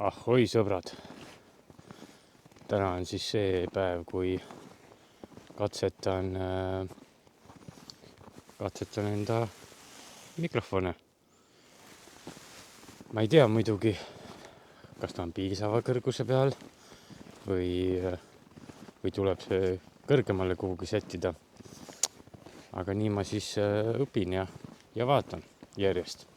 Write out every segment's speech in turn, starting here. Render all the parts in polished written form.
Ahoi sõbrad, täna on siis see päev, kui katsetan enda mikrofone. Ma ei tea muidugi, kas ta on piisava kõrguse peal või tuleb see kõrgemale kuhugi settida. Aga nii ma siis õpin ja vaatan järjest.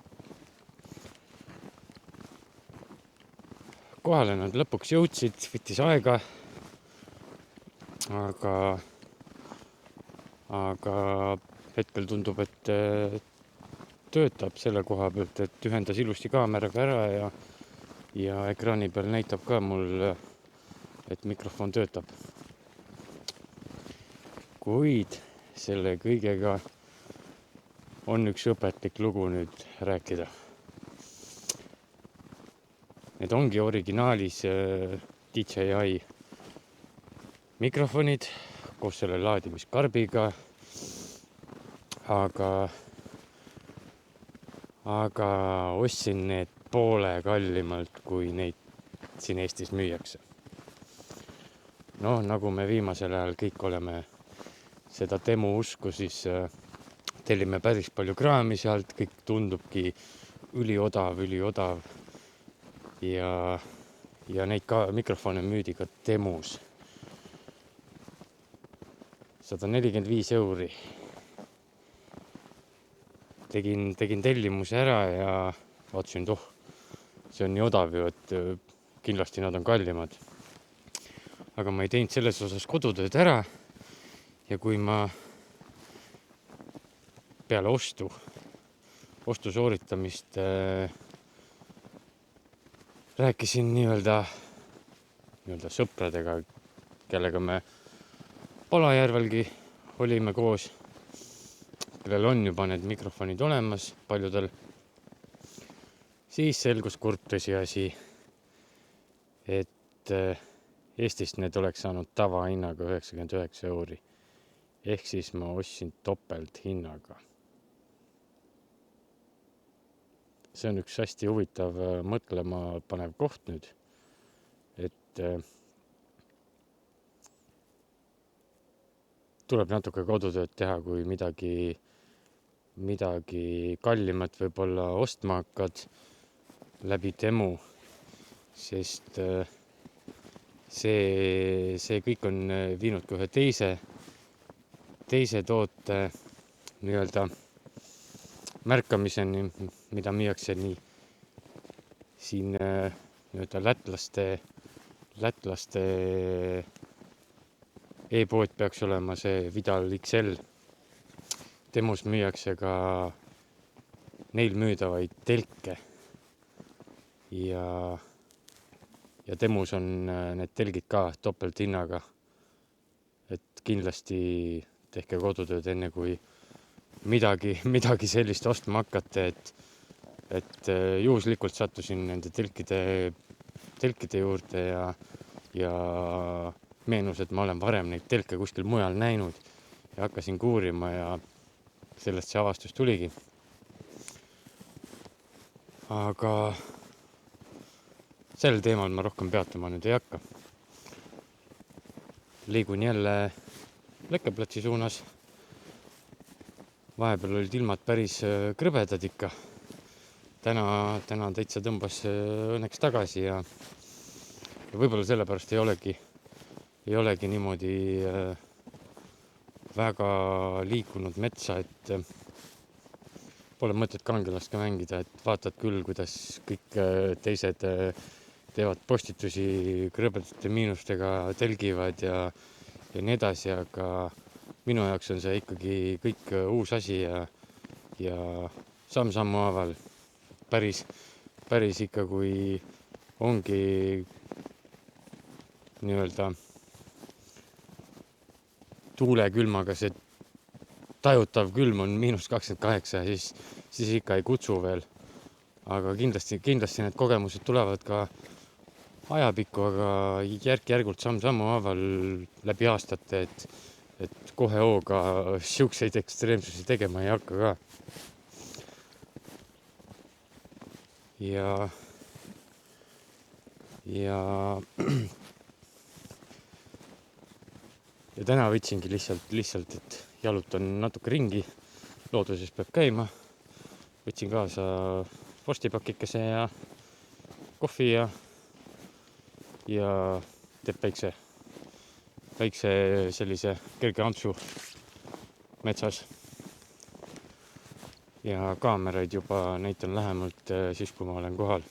Kohale nad lõpuks jõudsid, võttis aega, aga hetkel tundub, et töötab selle koha pealt, et ühendas ilusti kaameraga ära ja ekraani peal näitab ka mul, et mikrofon töötab. Kuid selle kõigega on üks õpetlik lugu nüüd rääkida. Need ongi originaalis DJI mikrofonid koos selle laadimiskarbiga, aga ostsin need poole kallimalt, kui neid siin Eestis müüakse. Nagu me viimasel ajal kõik oleme seda demo usku, siis tellime päris palju kraami sealt, kõik tundubki üliodav. Ja neid ka mikrofone müüdi ka demos 145 €. Tegin tellimuse ära ja vaatasin, see on nii odav ju, et kindlasti nad on kallimad. Aga ma ei teinud selles osas kodutööd ära. Ja kui ma peale ostu sooritamist rääkisin nii-öelda sõpradega, kellega me Palajärvelgi olime koos, kellel on juba need mikrofonid olemas paljudel, siis selgus kurb tõsiasi, et Eestist need oleks saanud tavahinnaga 99 €. Ehk siis ma ostsin topelt hinnaga. See on üks hästi huvitav mõtlema panev koht nüüd, et tuleb natuke kodutööd teha, kui midagi kallimat võib-olla ostma hakkad läbi demo, sest see kõik on viinud ka ühe teise toote nii-öelda märkamiseni, mida müüakse nii siin nii-öelda lätlaste e-pood peaks olema see Vidal XL. Demos müüakse ka neil müüdavaid telke ja demos on need telgid ka topelt hinnaga. Et kindlasti tehke kodutööd enne, kui midagi sellist ostma hakkate, et juhuslikult sattusin nende telkide juurde ja meenus, et ma olen varem neid telke kuskil mujal näinud ja hakkasin kuurima ja sellest see avastus tuligi. Aga sel teemal ma rohkem peatuma nüüd ei hakka. Liigun jälle Lekkeplatsi suunas. Vahepeal olid ilmad päris krõbedad ikka. Täna täitsa tõmbas õnneks tagasi ja võib-olla sellepärast ei olegi niimoodi väga liikunud metsa, et pole mõtet kangelast ka mängida, et vaatad küll, kuidas kõik teised teevad postitusi krõbedate miinustega, telgivad ja nii edasi, aga minu jaoks on see ikkagi kõik uus asi ja samm-sammu haaval päris ikka, kui ongi nii-öelda tuulekülmaga see tajutav külm on -28, siis ikka ei kutsu veel. Aga kindlasti need kogemused tulevad ka ajapikku, aga järk-järgult samm-sammu haaval läbi aastate, et kohe hooga siukseid ekstreemsusi tegema ei hakka ka. Ja ja ja täna võtsingi lihtsalt, et jalutan natuke ringi, looduses peab käima, võtsin kaasa vorstipakikese ja kohvi ja teeb väikse sellise kerge ampsu metsas. Ja kaameraid juba näitan lähemalt siis, kui ma olen kohal.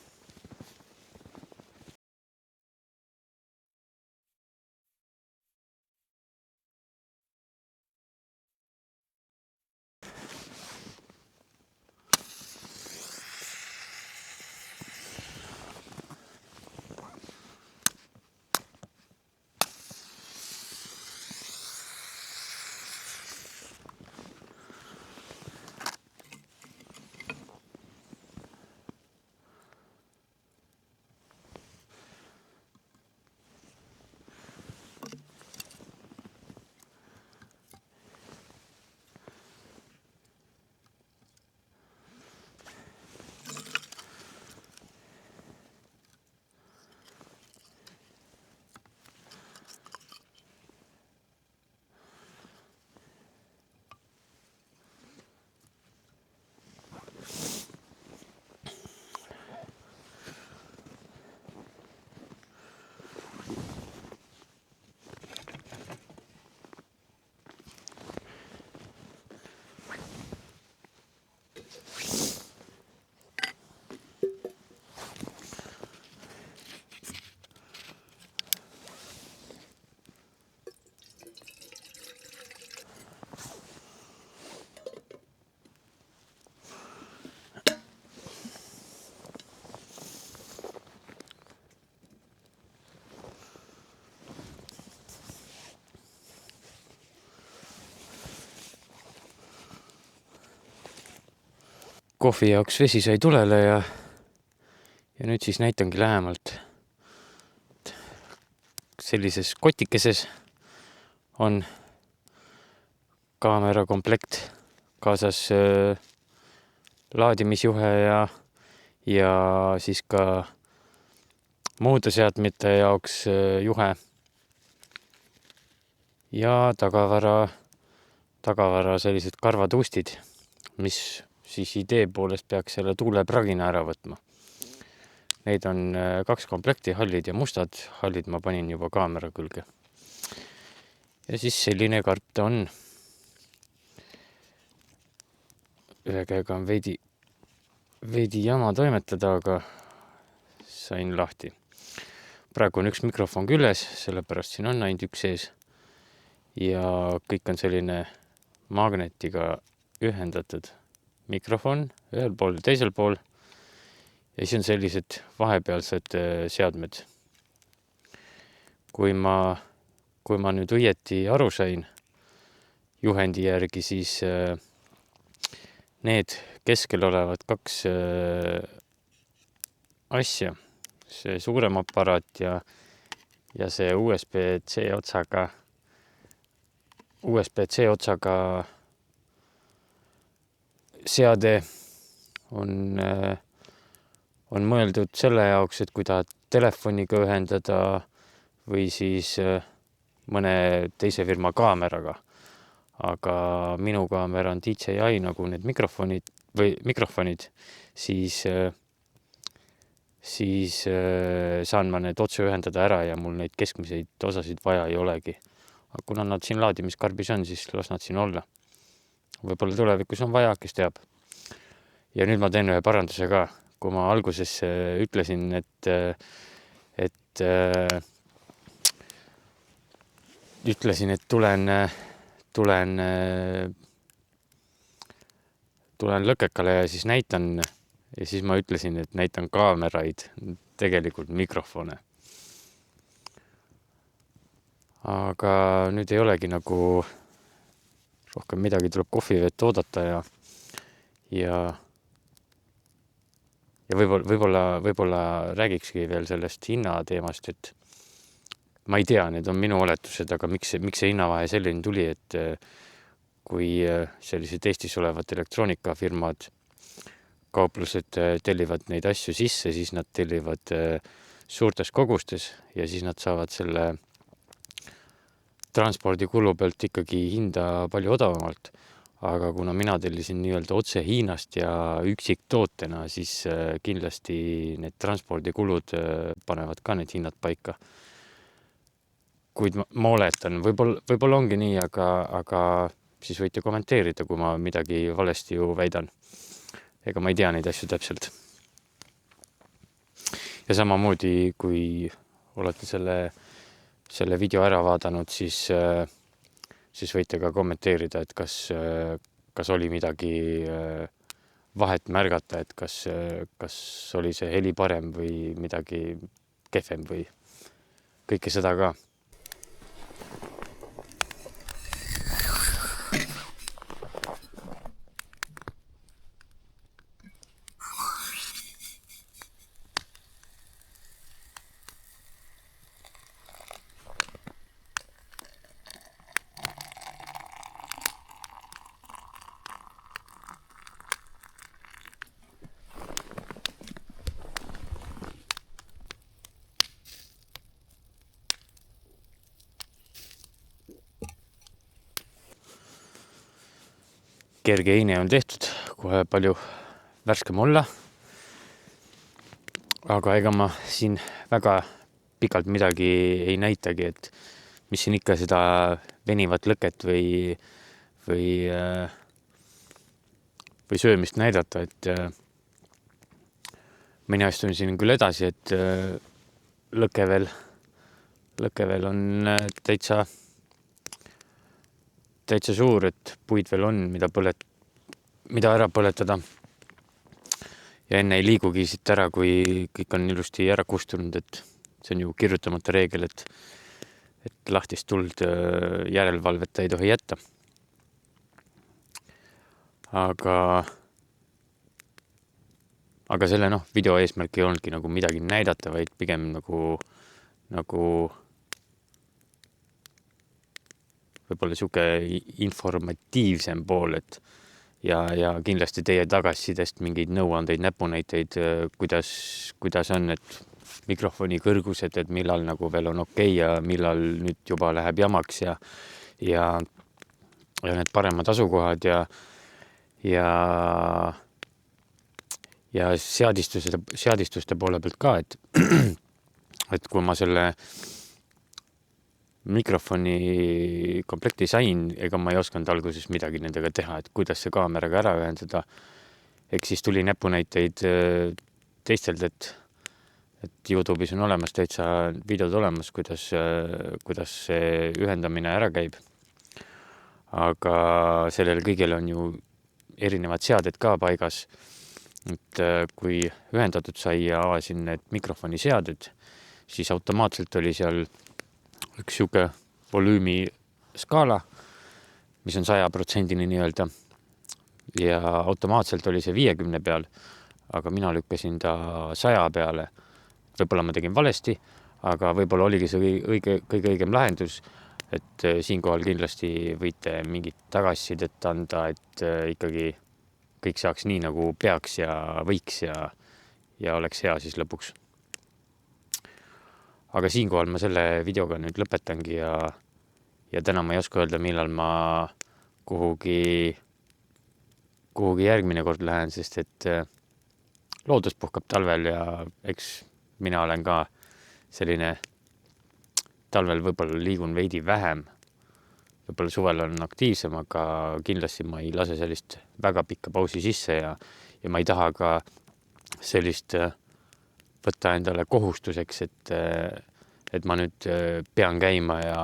Kohvi jaoks vesi sai tulele ja nüüd siis näitangi lähemalt. Sellises kotikeses on kaamera komplekt, kaasas laadimisjuhe ja siis ka muude seadmete jaoks juhe ja tagavara sellised karvatuustid, mis siis idee poolest peaks selle tuulepragina ära võtma. Neid on 2 komplekti, hallid ja mustad. Hallid ma panin juba kaamera külge. Ja siis selline kart on. Ühe käega on veidi jama toimetada, aga sain lahti. Praegu on üks mikrofon küljes, sellepärast siin on ainult üks sees. Ja kõik on selline magnetiga ühendatud mikrofon ühel pool ja teisel pool. Ja siis on sellised vahepealsed seadmed. Kui ma nüüd õieti aru sain juhendi järgi, siis need keskel olevad 2 asja, see suurem aparaat ja see USB-C otsaga seade on mõeldud selle jaoks, et kui tahad telefoniga ühendada või siis mõne teise firma kaameraga. Aga minu kaamera on DJI nagu need mikrofonid, siis saan ma need otse ühendada ära ja mul neid keskmiseid osasid vaja ei olegi. Aga kuna nad siin laadimiskarbis on, siis las nad siin olla. Võib-olla tulevikus on vaja, kes teab. Ja nüüd ma teen ühe paranduse ka. Kui ma alguses ütlesin, et tulen lõkekale ja siis näitan ja siis ma ütlesin, et näitan kaameraid, tegelikult mikrofone. Aga nüüd ei olegi nagu rohkem midagi, tuleb kohvivett oodata ja võib-olla räägikski veel sellest hinnateemast, et ma ei tea, need on minu oletused, aga miks see hinnavahe selline tuli, et kui sellised Eestis olevad elektroonikafirmad, kauplused tellivad neid asju sisse, siis nad tellivad suurtes kogustes ja siis nad saavad selle transpordikulu pealt ikkagi hinda palju odavamalt. Aga kuna mina tellisin nii-öelda otse Hiinast ja üksiktootena, siis kindlasti need transpordikulud panevad ka need hinnad paika. Kuid ma oletan, võib-olla ongi nii, aga siis võite kommenteerida, kui ma midagi valesti ju väidan. Ega ma ei tea neid asju täpselt. Ja samamoodi, kui olete selle video ära vaadanud, siis võite ka kommenteerida, et kas oli midagi vahet märgata, et kas oli see heli parem või midagi kehvem või kõike seda ka. Kerge heine on tehtud, kohe palju värskem olla. Aga ega ma siin väga pikalt midagi ei näitagi, et mis siin ikka seda venivat lõket või söömist näidata, et mina istun siin küll edasi, et lõke veel on täitsa suur, et puid veel on, mida ära põletada. Ja enne ei liigugi siit ära, kui kõik on ilusti ära kustunud, et see on ju kirjutamata reegel, et lahtist tuld järelvalveta ei tohi jätta. Aga selle video eesmärk ei olnudki nagu midagi näidata, vaid pigem nagu võib-olla siuke informatiivsem pool, et ja kindlasti teie tagasisidest mingeid nõuandeid, näpunäiteid, kuidas on, et mikrofoni kõrgused, et millal nagu veel on okei ja millal nüüd juba läheb jamaks ja need paremad asukohad ja seadistuste poole pealt ka, et kui ma selle mikrofoni komplekti sain, ega ma ei osanud alguses midagi nendega teha, et kuidas see kaameraga ära ühendada. Eks siis tuli näpunäiteid teistelt, et YouTube'is on olemas täitsa videod olemas, kuidas see ühendamine ära käib. Aga sellel kõigil on ju erinevad seaded ka paigas. Et kui ühendatud sai ja avasin need mikrofoni seaded, siis automaatselt oli seal üks siuke volüümi skaala, mis on 100% nii-öelda. Ja automaatselt oli see 50 peal, aga mina lükkasin ta 100 peale. Võib-olla ma tegin valesti, aga võib-olla oligi see kõige õigem lahendus, et siinkohal kindlasti võite mingit tagasisidet anda, et ikkagi kõik saaks nii, nagu peaks ja võiks ja oleks hea siis lõpuks. Aga siinkohal ma selle videoga nüüd lõpetangi ja täna ma ei oska öelda, millal ma kuhugi järgmine kord lähen, sest et loodus puhkab talvel ja eks mina olen ka selline talvel võib-olla liigun veidi vähem. Võib-olla suvel on aktiivsem, aga kindlasti ma ei lase sellist väga pikka pausi sisse ja ma ei taha ka sellist võtta endale kohustuseks, et ma nüüd pean käima ja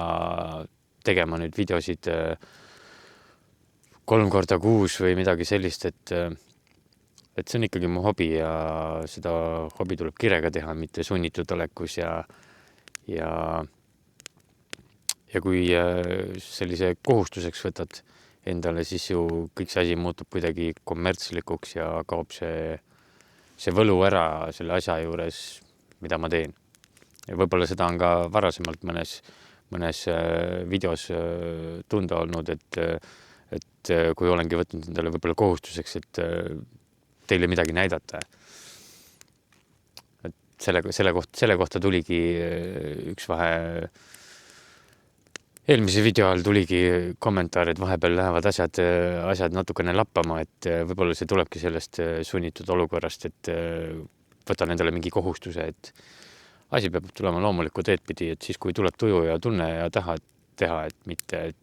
tegema nüüd videosid 3 korda kuus või midagi sellist, et see on ikkagi mu hobi ja seda hobi tuleb kirega teha, mitte sunnitud olekus ja kui sellise kohustuseks võtad endale, siis ju kõik see asi muutub kuidagi kommertslikuks ja kaob see võlu ära selle asja juures, mida ma teen. Ja võib-olla seda on ka varasemalt mõnes videos tunda olnud, et kui olengi võtnud endale võib-olla kohustuseks, et teile midagi näidata. Et selle kohta tuligi üks eelmise video all tuligi kommentaar, et vahepeal lähevad asjad natukene lappama, et võib-olla see tulebki sellest sunnitud olukorrast, et võtan endale mingi kohustuse, et asi peab tulema loomulikku teed pidi, et siis, kui tuleb tuju ja tunne ja taha teha, et mitte,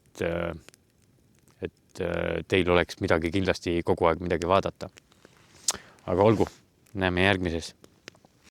et teil oleks midagi kindlasti kogu aeg midagi vaadata. Aga olgu, näeme järgmises.